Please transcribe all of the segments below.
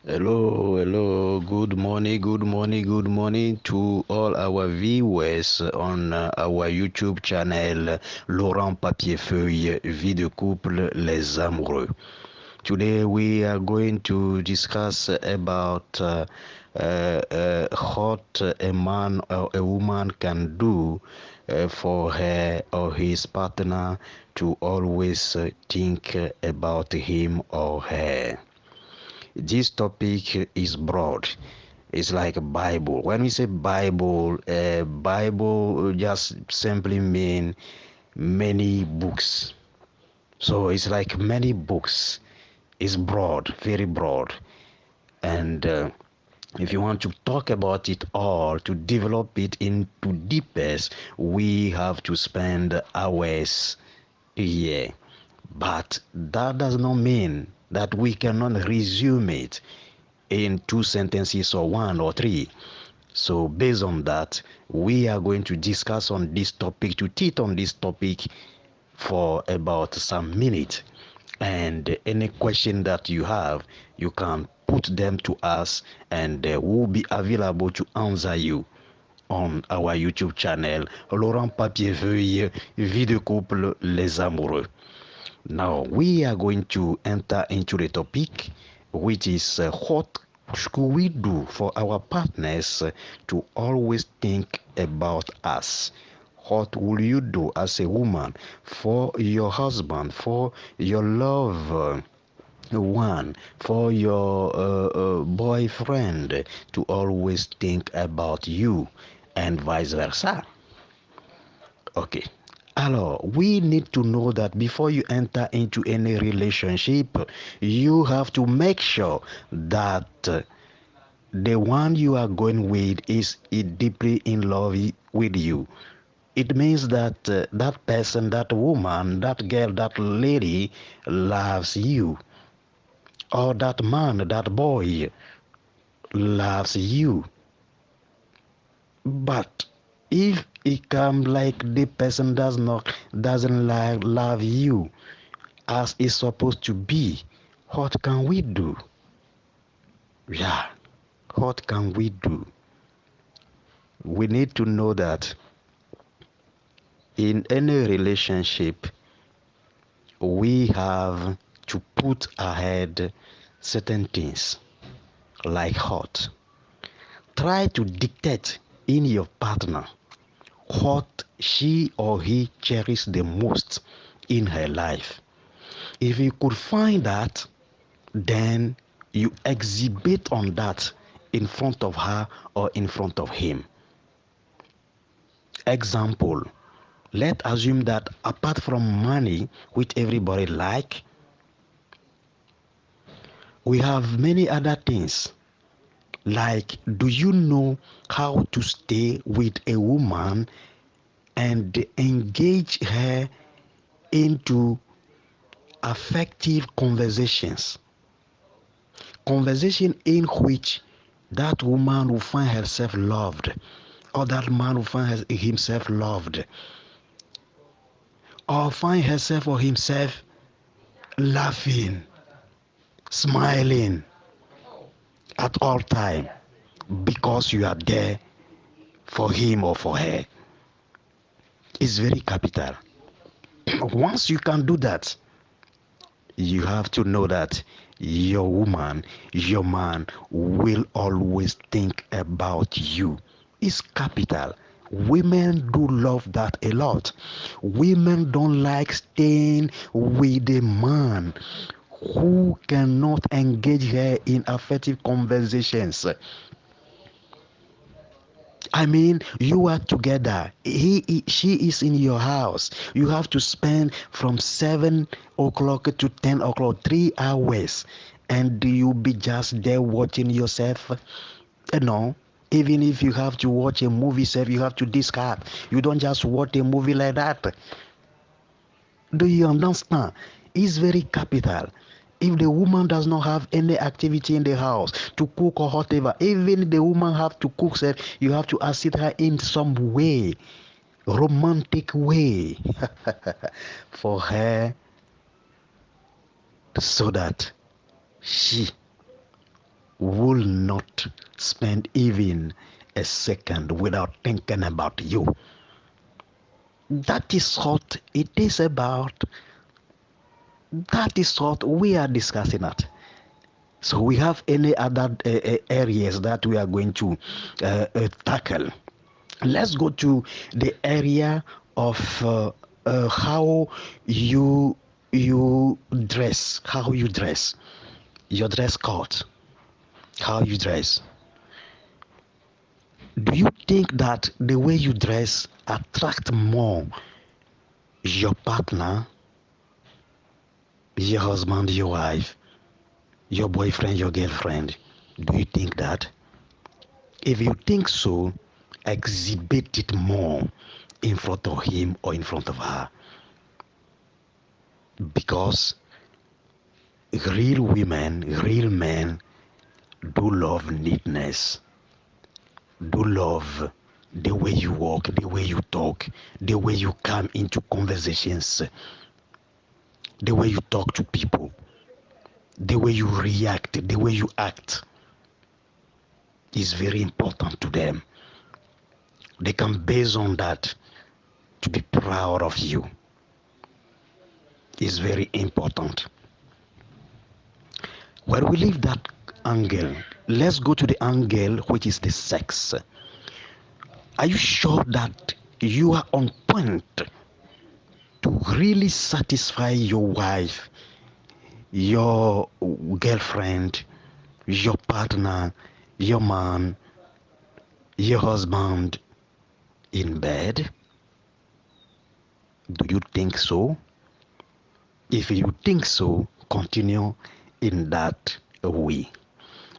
Hello, hello. Good morning, good morning to all our viewers on our YouTube channel Laurent Papierfeuille, Vie de couple, les amoureux. Today we are going to discuss about what a man or a woman can do for her or his partner to always think about him or her. This topic is broad. It's like a Bible. When we say Bible, Bible just simply mean many books. So it's like many books. It's broad, very broad. And if you want to talk about it all, to develop it into deepest, we have to spend hours here. But that does not mean that we cannot resume it in two sentences or one or three. So based on that, we are going to discuss on this topic, to teach on this topic for about some minutes. And any question that you have, you can put them to us and we'll be available to answer you on our YouTube channel, Laurent Papierfeuille, Vie de couple, les amoureux. Now we are going to enter into the topic, which is what should we do for our partners to always think about us? What will you do as a woman for your husband, for your love one, for your boyfriend to always think about you and vice versa? Okay. Alors, we need to know that before you enter into any relationship, you have to make sure that the one you are going with is deeply in love with you. It means that that person, that woman, that girl, that lady loves you. Or that man, that boy loves you. But if it comes like the person doesn't like love you as it's supposed to be, what can we do? Yeah, what can we do? We need to know that in any relationship, we have to put ahead certain things like what? Try to dictate in your partner what she or he cherishes the most in her life. If you could find that, then you exhibit on that in front of her or in front of him. Example, let's assume that apart from money, which everybody like, we have many other things. Like, do you know how to stay with a woman and engage her into affective conversations? Conversation in which that woman will find herself loved, or that man will find himself loved, or find herself or himself laughing, smiling at all time because you are there for him or for her. It's very capital. Once you can do that, you have to know that your woman, your man will always think about you. It's capital. Women do love that a lot. Women don't like staying with a man who cannot engage her in affective conversations. I mean, you are together. She is in your house. You have to spend from 7 o'clock to 10 o'clock, 3 hours, and you be just there watching yourself. No, even if you have to watch a movie, self, you have to discard. You don't just watch a movie like that. Do you understand? It's very capital. If the woman does not have any activity in the house to cook or whatever, even the woman have to cook, self, you have to assist her in some way, romantic way, for her, so that she will not spend even a second without thinking about you. That is what it is about. That is what we are discussing at. So we have any other areas that we are going to tackle. Let's go to the area of how you dress, your dress code, how you dress. Do you think that the way you dress attract more your partner, your husband, your wife, your boyfriend, your girlfriend? Do you think that? If you think so, exhibit it more in front of him or in front of her. Because real women, real men do love neatness, do love the way you walk, the way you talk, the way you come into conversations, the way you talk to people, the way you react, the way you act is very important to them. They can base on that to be proud of you. It's very important. When we leave that angle, let's go to the angle which is the sex. Are you sure that you are on point to really satisfy your wife, your girlfriend, your partner, your man, your husband in bed? Do you think so? If you think so, continue in that way.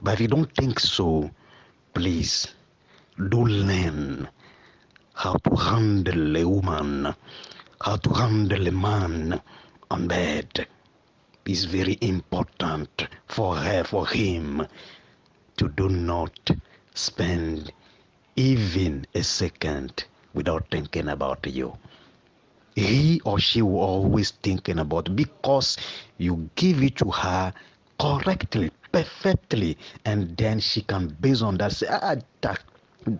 But if you don't think so, please do learn how to handle a woman, how to handle a man on bed. Is very important for her, for him to do not spend even a second without thinking about you. He or she will always thinking about, because you give it to her correctly, perfectly, and then she can base on that say,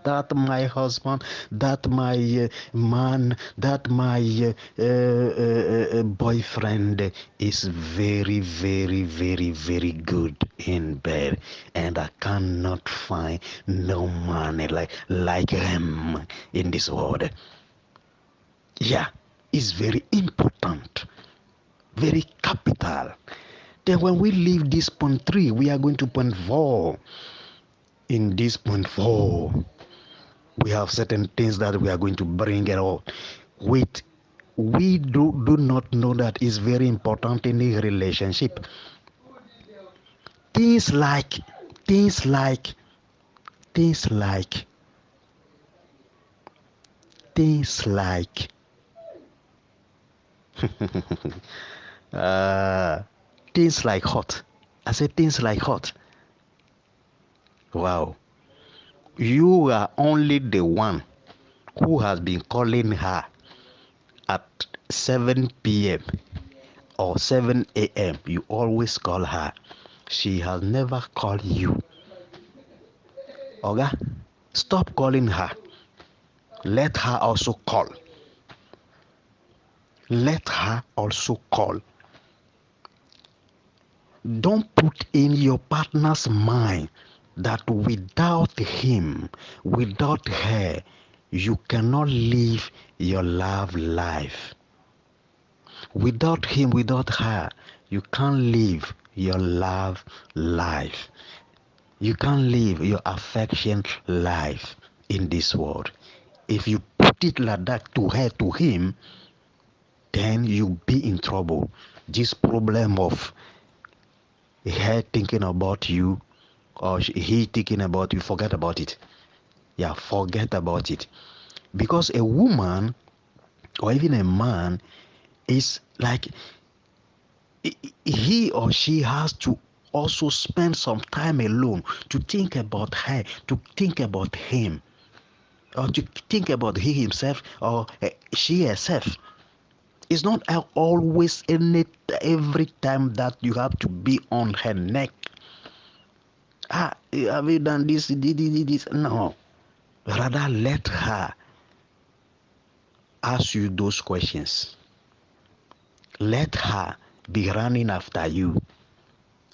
that my husband, that my man, that my boyfriend is very, very, very, very good in bed, and I cannot find no man like him in this world. Yeah, it's very important, very capital. Then when we leave this point 3, we are going to point 4. In this point 4, we have certain things that we are going to bring it out. Wait, we do not know that is very important in a relationship. Things like, things like, things like, things like, uh, things like hot. I said things like hot. Wow. You are only the one who has been calling her at 7 p.m. or 7 a.m. You always call her. She has never called you. Oga, stop calling her. Let her also call. Let her also call. Don't put in your partner's mind that without him, without her, you cannot live your love life. Without him, without her, you can't live your love life. You can't live your affection life in this world. If you put it like that to her, to him, then you'll be in trouble. This problem of her thinking about you or he thinking about you, forget about it. Yeah, forget about it. Because a woman or even a man is like, he or she has to also spend some time alone to think about her, to think about him, or to think about he himself or she herself. It's not always every time that you have to be on her neck. Have you done this? This? No. Rather, let her ask you those questions. Let her be running after you.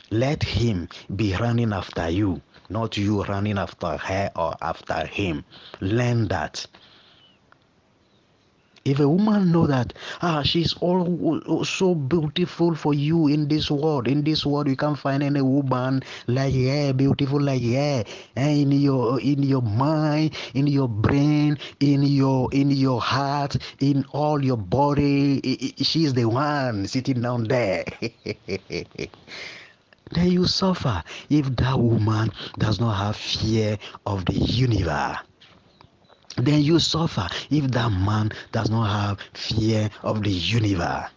Let him be running after you, not you running after her or after him. Learn that. If a woman know that she's all so beautiful for you in this world, you can't find any woman like her, beautiful like her, in your mind, in your brain, in your heart, in all your body, she's the one sitting down there. Then you suffer if that woman does not have fear of the universe. Then you suffer if that man does not have fear of the universe.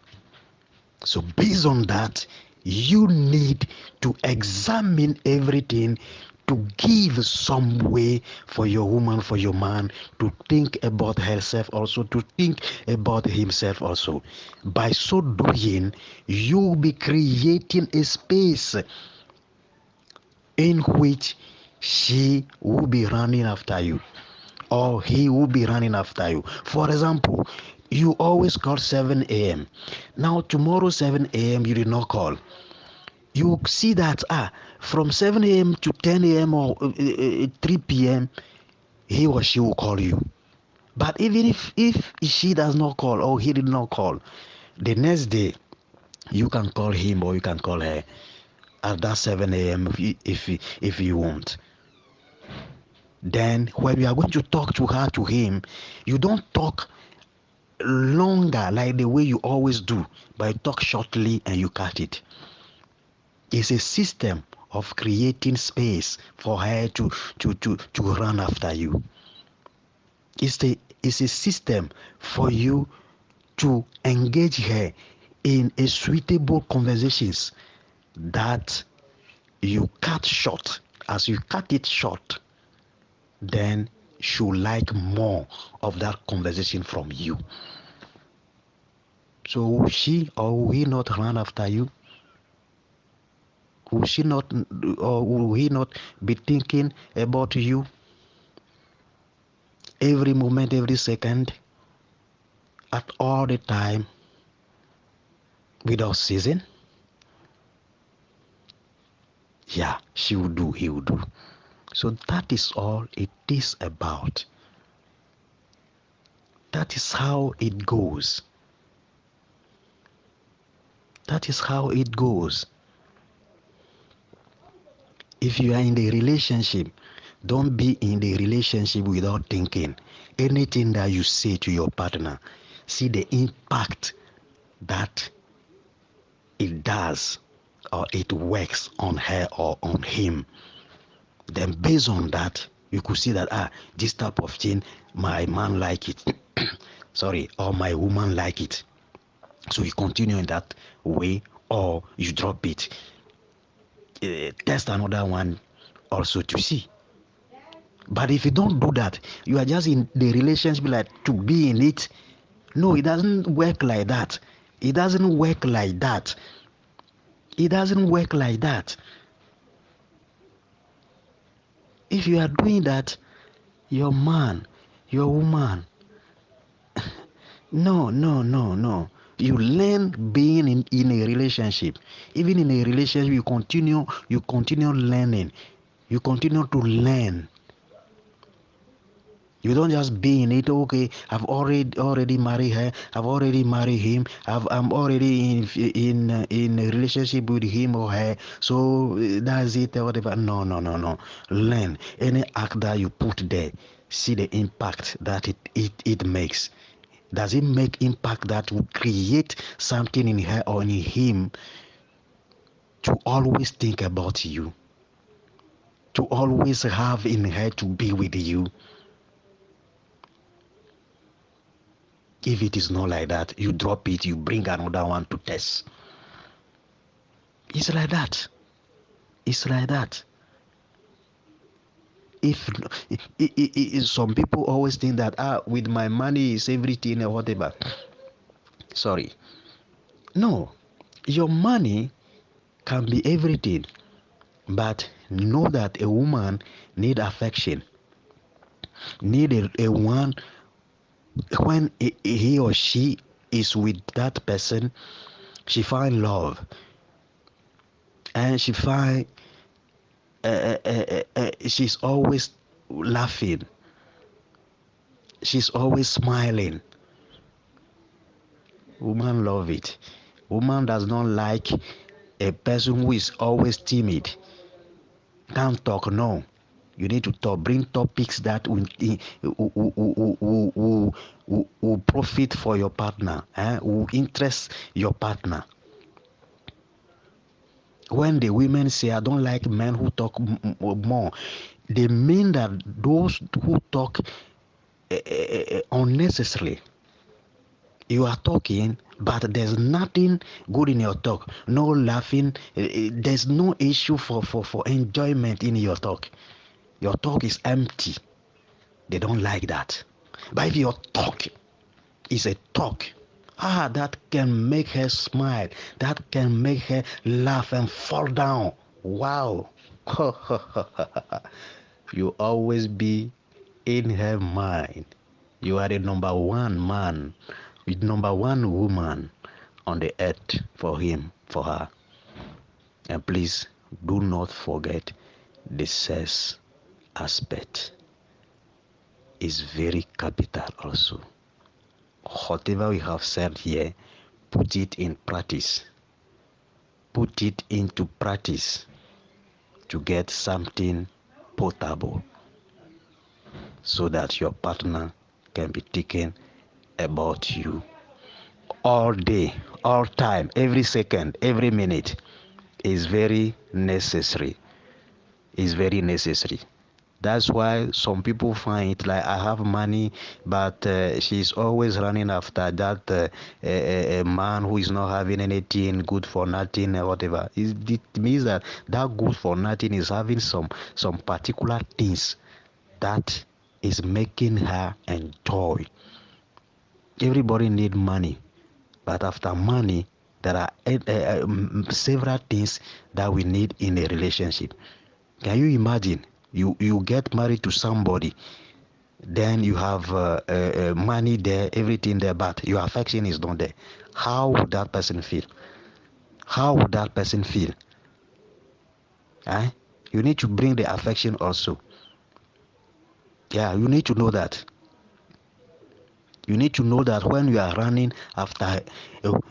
So based on that, you need to examine everything, to give some way for your woman, for your man to think about herself also, to think about himself also. By so doing, you'll be creating a space in which she will be running after you, or he will be running after you. For example, you always call 7 a.m. Now tomorrow 7 a.m. you did not call. You see that from 7 a.m. to 10 a.m. or 3 p.m. he or she will call you. But even if she does not call or he did not call, the next day you can call him or you can call her at that 7 a.m. if you want. Then when you are going to talk to her, to him, you don't talk longer like the way you always do, but you talk shortly and you cut it. It's a system of creating space for her to run after you. It's a system for you to engage her in a suitable conversations that you cut short. As you cut it short, then she'll like more of that conversation from you. So will she or will he not run after you? Will she not, or will he not be thinking about you every moment, every second, at all the time, without ceasing? Yeah, she will do, he will do. So that is all it is about. That is how it goes. That is how it goes. If you are in the relationship, don't be in the relationship without thinking. Anything that you say to your partner, see the impact that it does or it works on her or on him. Then based on that, you could see that this type of thing, my man like it. Sorry, or my woman like it. So you continue in that way or you drop it. Test another one also to see. But if you don't do that, you are just in the relationship like to be in it. No, it doesn't work like that. It doesn't work like that. It doesn't work like that. If you are doing that, your man, your woman, no. You learn being in a relationship. Even in a relationship, you continue learning. You continue to learn. You don't just be in it. Okay, I've already married her. I've already married him. I'm already in a relationship with him or her. So that's it or whatever. No. Learn any act that you put there. See the impact that it makes. Does it make impact that will create something in her or in him to always think about you, to always have in her to be with you? If it is not like that, you drop it, you bring another one to test. It's like that. It's like that. If some people always think that with my money is everything or whatever. Sorry. No. Your money can be everything. But know that a woman need affection, need a one when he or she is with that person, she find love and she find she's always laughing, she's always smiling. Woman love it. Woman does not like a person who is always timid, can't talk. No, you need to talk. Bring topics that will profit for your partner, will interest your partner. When the women say, I don't like men who talk more, they mean that those who talk unnecessarily. You are talking, but there's nothing good in your talk. No laughing. There's no issue for enjoyment in your talk. Your talk is empty. They don't like that. But if your talk is a talk, that can make her smile, that can make her laugh and fall down. Wow. You always be in her mind. You are the number one man, the number one woman on the earth for him, for her. And please do not forget the sex aspect is very capital also. Whatever we have said here, put it in practice. Put it into practice to get something potable so that your partner can be thinking about you all day, all time, every second, every minute. Is very necessary. Is very necessary. That's why some people find it like, I have money, but she's always running after that a man who is not having anything, good for nothing or whatever. It means that that good for nothing is having some particular things that is making her enjoy. Everybody need money, but after money, there are several things that we need in a relationship. Can you imagine? You get married to somebody, then you have money there, everything there, but your affection is not there. How would that person feel? How would that person feel? You need to bring the affection also. Yeah, you need to know that. You need to know that when you are running after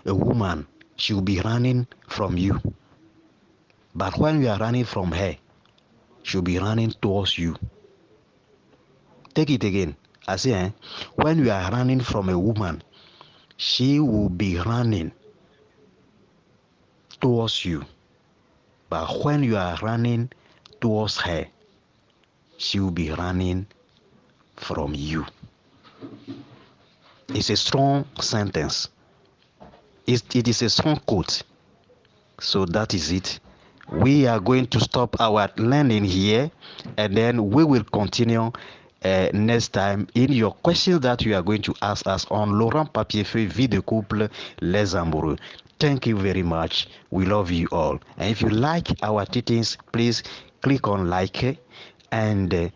a woman, she will be running from you. But when you are running from her, she'll be running towards you. Take it again. I say, when you are running from a woman, she will be running towards you. But when you are running towards her, she will be running from you. It's a strong sentence. It is a strong quote. So that is it. We are going to stop our learning here, and then we will continue next time in your questions that you are going to ask us on Laurent Papier-Feuille, Vie de couple, Les Amoureux. Thank you very much. We love you all. And if you like our teachings, please click on like, and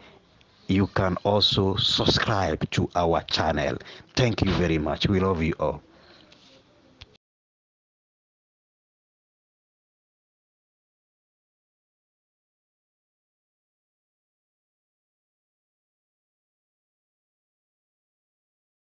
you can also subscribe to our channel. Thank you very much. We love you all.